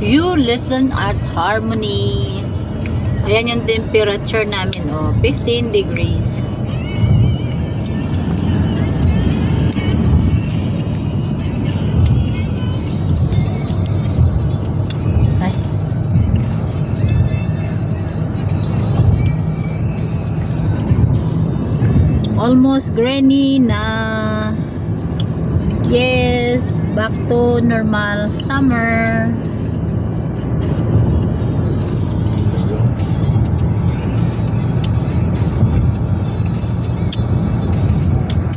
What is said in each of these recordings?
You listen at Harmony. Ayan yung temperature namin, oh, 15 degrees. Ay. Almost grainy na. Yes, back to normal summer.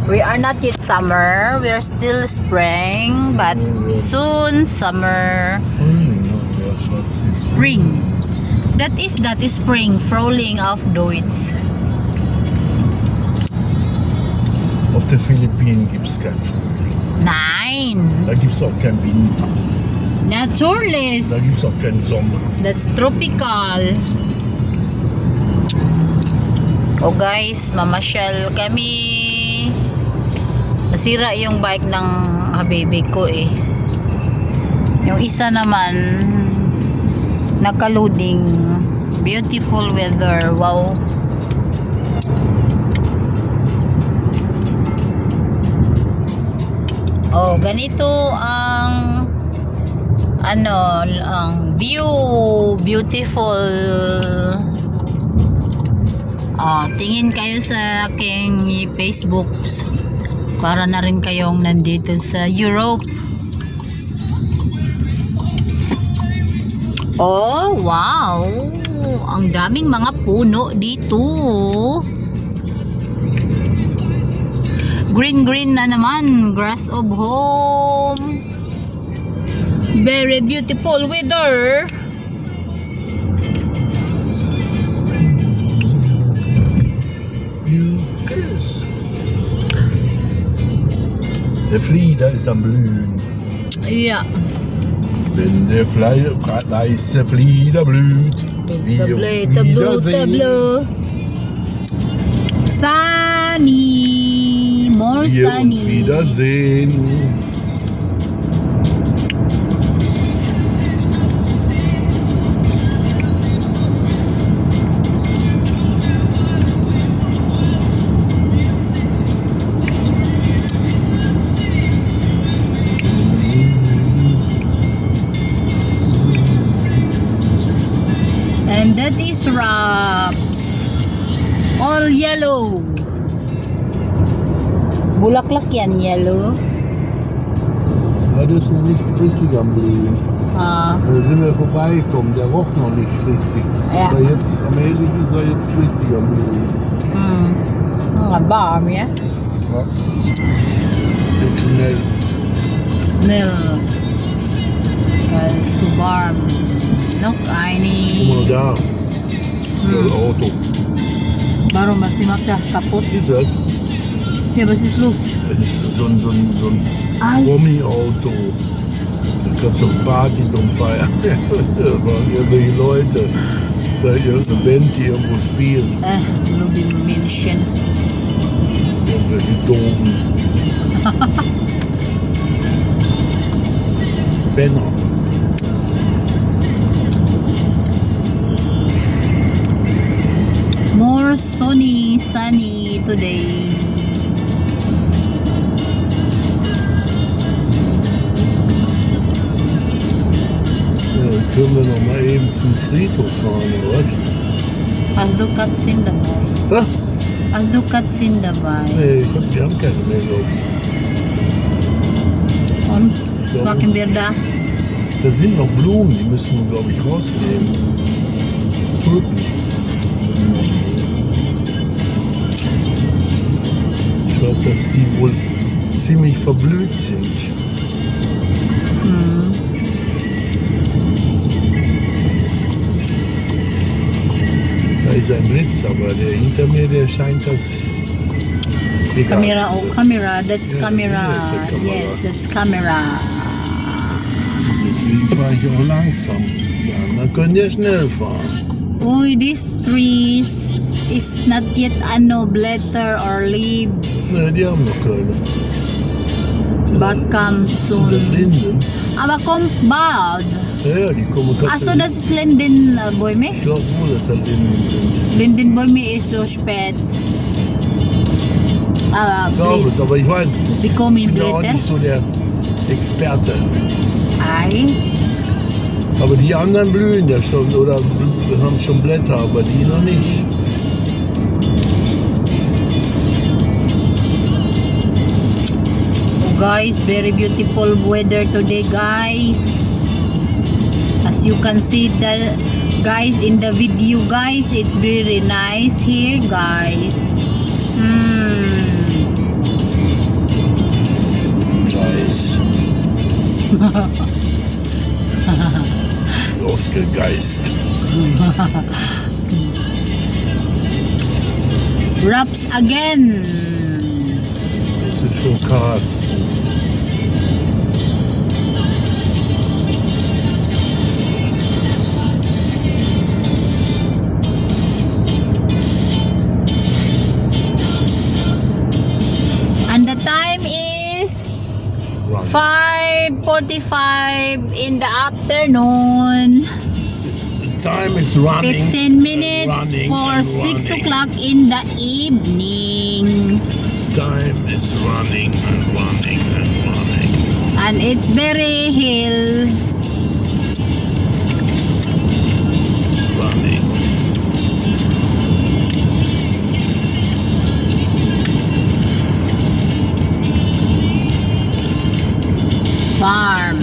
We are not yet summer, we are still spring, but soon summer. Spring. That is spring, Frühling auf Deutsch. Auf den Philippinen gibt es kein Frühling. Nein. Da gibt es auch kein Winter. Naturalist. Da gibt es auch keinen Sommer. That's tropical. Oh guys, mamasyal kami. Nasira yung bike ng habibi ko eh. Yung isa naman naka-loading. Beautiful weather. Wow. Oh, ganito ang ang view. Beautiful. Tingin kayo sa aking Facebook para na rin kayong nandito sa Europe. Oh, wow. Ang daming mga puno dito. Green na naman. Grass of home. Very beautiful weather. Der Flieder ist am Blühen. Ja. Wenn der weiße Flieder blüht, wir uns wiedersehen. Sunny. More Wir uns sunny. wiedersehen. And that is wraps. All yellow. Bulaklak yan, yellow. Ja, das ist noch nicht richtig am Blühen. Ah, Da sind wir vorbeigekommen, der roch noch nicht richtig. Ja. Aber jetzt, allmählich ist er jetzt richtig am Blühen. mga balm, ja? Ja. Geht schnell. Snell. So warm. Look, Guck mal eine. da, das Auto. Warum masih makan kaput? Ist er? Ja, was ist los? Das ist so ein Ay, Promi-Auto. Da kannst du Party drum feiern. Da waren irgendwelche Leute, da irgendeine Band, die irgendwo spielt. Lubin München. Irgendwelche Doofen. Benner. More sunny today. Ja, dann können wir noch mal eben zum Friedhof fahren, oder was? Hast du Katzen dabei? Ha? Hast du Katzen dabei? Nee, die haben keine mehr, glaube ich. Und? Was machen wir da? Da sind noch Blumen, die müssen wir, glaube ich, rausnehmen. Tulpen. Ich glaube, dass die wohl ziemlich verblüht sind. Hmm. Da ist ein Blitz, aber der hinter mir, der scheint das egal Camera, zu oh sein. camera, that's Ja, camera. hier ist der Kamera. Yes, that's camera. Deswegen fahre ich auch langsam. Ja, dann können wir schnell fahren. Uy, these trees is not yet blätter or leaves. Ne, die haben noch keine. But come Das sind soon. Linden. Aber kommt bald. Ja, die kommen Also das ist Linden Bäume. Ich glaube wohl, dass das Linden sind. Linden Bäume ist so spät. Ich glaube es, aber ich weiß es nicht. Becoming Ich bin ja auch Blätter. nicht so der Experte. Ay. Aber die anderen blühen ja schon oder haben schon Blätter, aber die noch nicht. Oh guys, very beautiful weather today guys. As you can see the guys in the video guys, it's very nice here guys. Nice. Ausgegeist. Wraps again. Das ist schon Carsten. And the time is Run. 5:45 in the afternoon. Time is running. 15 minutes running for and 6 running. o'clock in the evening. Time is running and running and running. And it's very hill. It's running. Farm.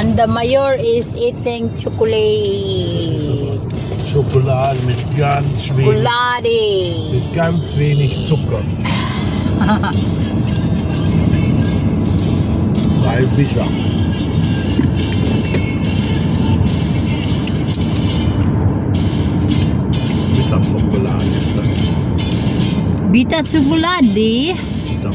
And the mayor is eating chocolate. Schokolade mit ganz wenig, Chocolate. mit ganz wenig Zucker. Weil sicher. Mittagsschokolade ist das. Bita chocolate. Mittag.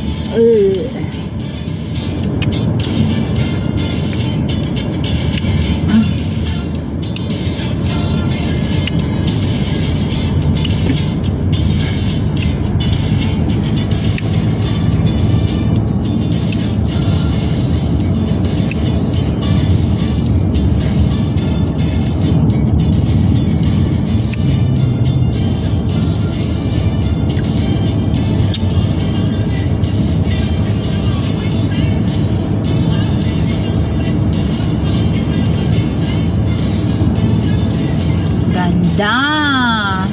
Ganda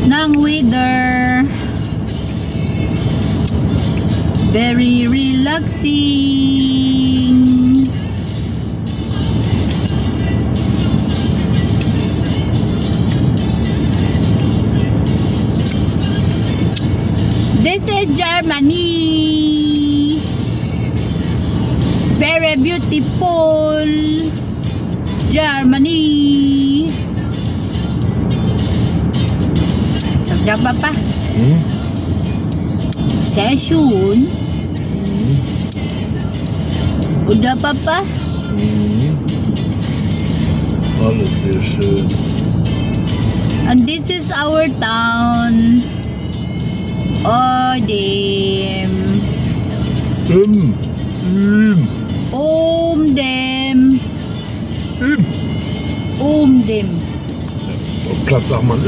ng weather. Very relaxing. This is Germany. Very beautiful. Germany. Sagda papa. Sehr schön. Udah papa. Alles sehr schön. And this is our town. Oh damn. Dem. Dem. Auf Platz sagt man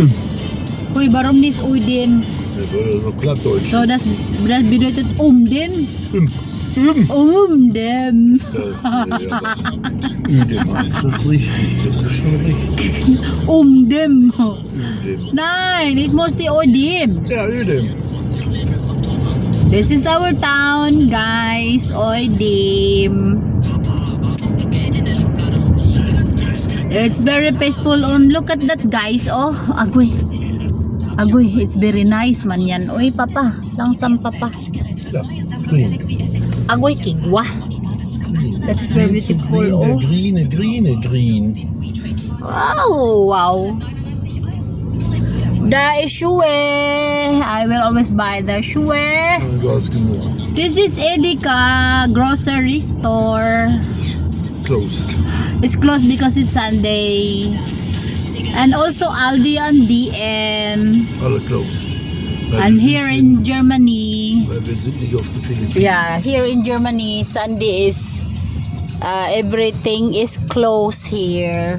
Uy, warum nicht dem? Das würde so Plattdeutsch. So, das bedeutet dem. Dem. Dem heißt das richtig. Das ist schon richtig. Dem. Ödem. Nein, it's mostly dem. Ja, Ödem. This is our town, guys. Dem. It's very peaceful. Look at that, guys. Oh, agoy. Agoy, it's very nice man yan. Uy, papa. Langsam, papa. Ja, green. Agoy, kigwa. That is very beautiful. Oh. Green. Wow, wow. The shoe. I will always buy the shoe. Du hast genug. This is Edeka grocery store. Closed. It's closed because it's Sunday. And also Aldi and DM. Alle closed. And here in Germany, Weil wir sind nicht auf der Philippinen. yeah, here in Germany, Sunday is everything is closed here.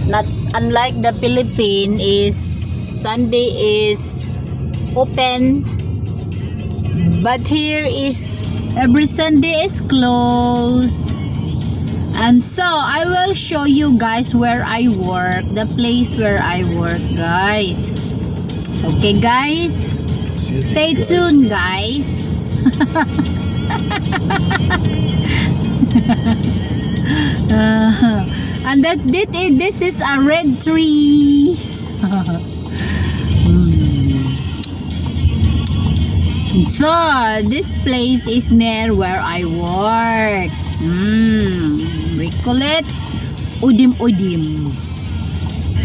Not unlike the Philippines, is Sunday is open, but here is every Sunday is closed. And so I will show you guys where I work, the place where I work, guys. Okay, guys, stay tuned, guys. And this is a red tree. So this place is near where I work. We call it Udim.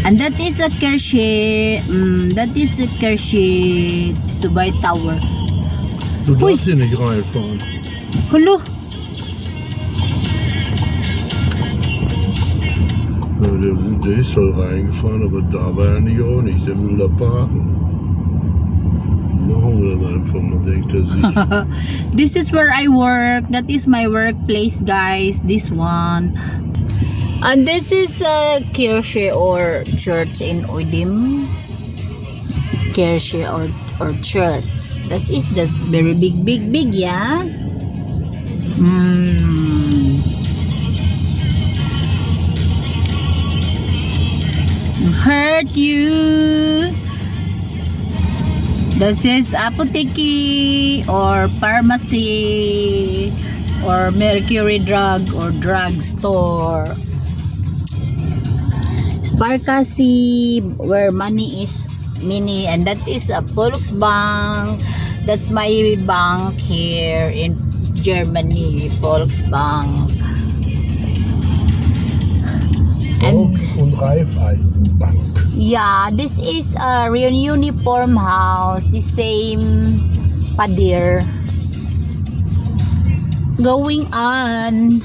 And that is a Kirsche. That is the Kirsche Subay Tower. Du Ui. darfst hier nicht reinfahren. Hello. Ja, der ist voll reingefahren, aber da war er nicht auch nicht. Der will da parken. Machen wir dann einfach mal, denkt er sich. This is where I work. That is my workplace, guys. This one. And this is a Kirche or church in Udim. Kirche or church. That is the very big, yeah. Hurt you. This is apotheke or pharmacy or Mercury drug or drug store. Sparkasse, where money is mini, and that is a Volksbank. That's my bank here in Germany, Volksbank. Volks- und Raiffeisenbank. Yeah, this is a uniform house, the same padir. Going on.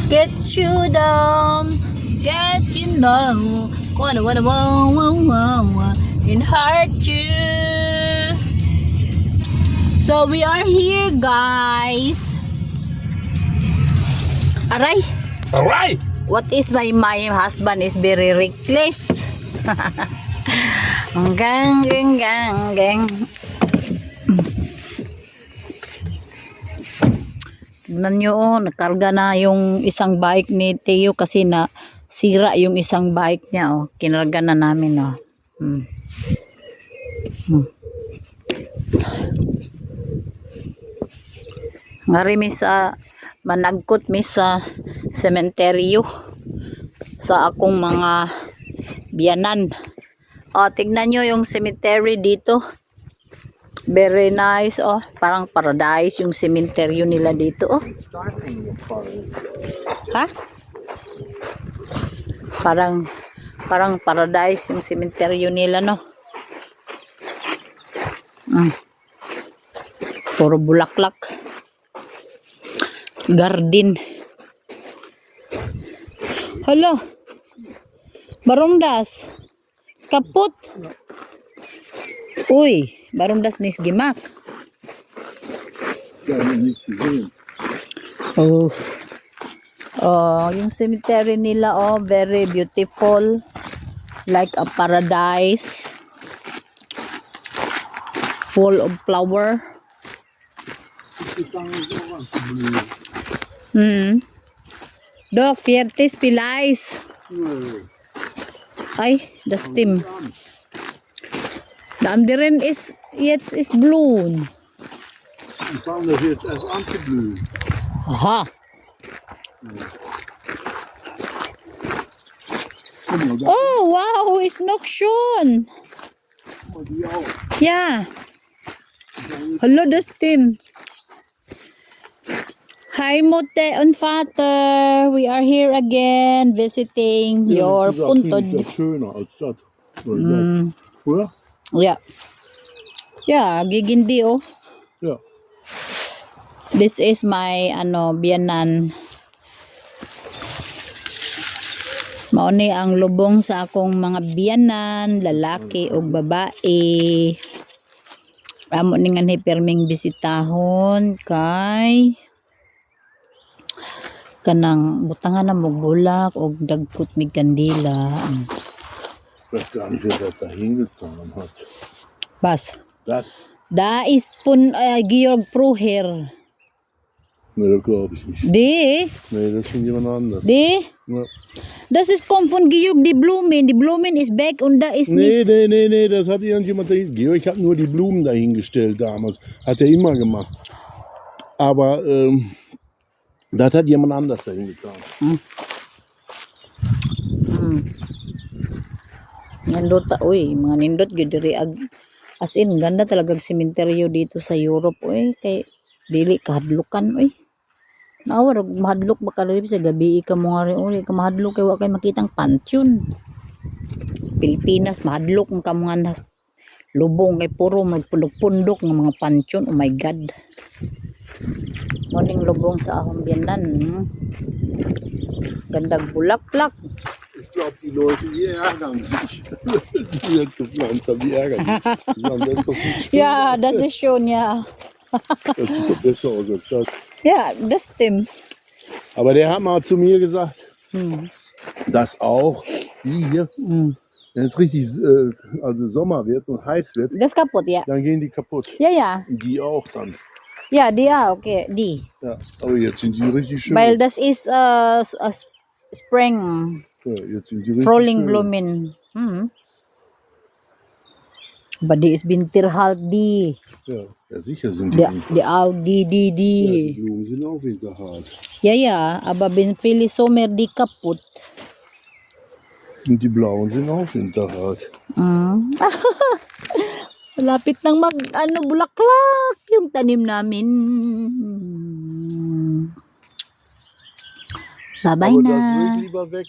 Get you down, get you know, what and hurt you. So we are here, guys. Aray, Alright! what is my husband is very reckless. Gang. Tignan nyo, oh, nakarga na yung isang bike ni Teo kasi na sira yung isang bike niya, oh. Kinarga na namin, oh. Ngari mi sa managkot mi sa sementeryo sa akong mga biyanan. Oh, tignan nyo yung cemetery dito. Very nice, oh. Parang paradise yung cemetery nila dito, oh. Ha? Parang paradise yung cemetery nila, no. Puro bulaklak. Garden. Hala. Barumdas. Kaput. Uy, barumdas nis gimak. Oh. Oh, yung cemetery nila, oh, very beautiful. Like a paradise. Full of flower. Dok, Fiertis Pilais. Ay, das Tim. De anderen is jetzt is bloen. Die fangen das jetzt erst an zu blühen. Aha. Guck mal, da Oh, wow, ist noch schon. mal die auch. Ja. Hallo, das Tim. Hi, Mutter und Vater. We are here again visiting your Das ist Puntod. schöner als das. Mm, Oder? yeah. Yeah, gigindi oh. Ja. This is my biyanan. Mao ni ang lubong sa akong mga biyanan, lalaki o babae. Amo ni nga ni perming bisitahon kay kanang butangan na mo bulak o dagkot mig kandila. Ich weiß gar nicht, wer das da hingetan hat. Bas. Das? Da ist pun Georg Proher. Nee, das glaube ich nicht. Die, Nee, das ist schon jemand anders. die. Ja. Das ist kommt von Georg die Blumen. Die Blumen ist weg und da ist nicht. Nee, das hat irgendjemand dahin. Georg hat nur die Blumen dahingestellt damals. Hat er immer gemacht. Aber das hat jemand anders dahin getan. Nindot uy, mga nindot gyud diri as in ganda talaga ang sementeryo dito sa Europe uy kay dili kahadlukan uy. Nawar mahadlok ba ka diri sa gabi ka mo nga uli ka mahadlok kay wa kay makitang pantyon. Sa Pilipinas mahadlok ang kamungan lubong kay puro magpundok-pundok ng mga pantyon. Oh my god. Morning lubong sa ahong biyanan. Gandang bulaklak. Ich glaube, die Leute hier ärgern sich. Die jetzt gepflanzt haben, die ärgern sich. Die sagen, das ist doch nicht schön. Ja, das ist schon, ja. Das sieht doch besser aus als das. Ja, das stimmt. Aber der hat mal zu mir gesagt, Hm. dass auch die hier, Hm. wenn es richtig also Sommer wird und heiß wird, Das ist kaputt, ja. dann gehen die kaputt. Ja, ja. Und die auch dann. Ja, die, ja, okay, die. Ja, aber jetzt sind die richtig schön. Weil das ist Spring, Ja, jetzt sind die richtig Frühling schön. Blumen. Hm. Aber die ist Winter halt die. Ja, ja, sicher sind die. Die auch die. Ja, die Blumen sind auch winterhart. Ja, ja, aber wenn viele Sommer die kaputt. Und die blauen sind auch winterhart. Mm. Malapit nang bulaklak yung tanim namin. Bye-bye Aber na. das will ich lieber weg.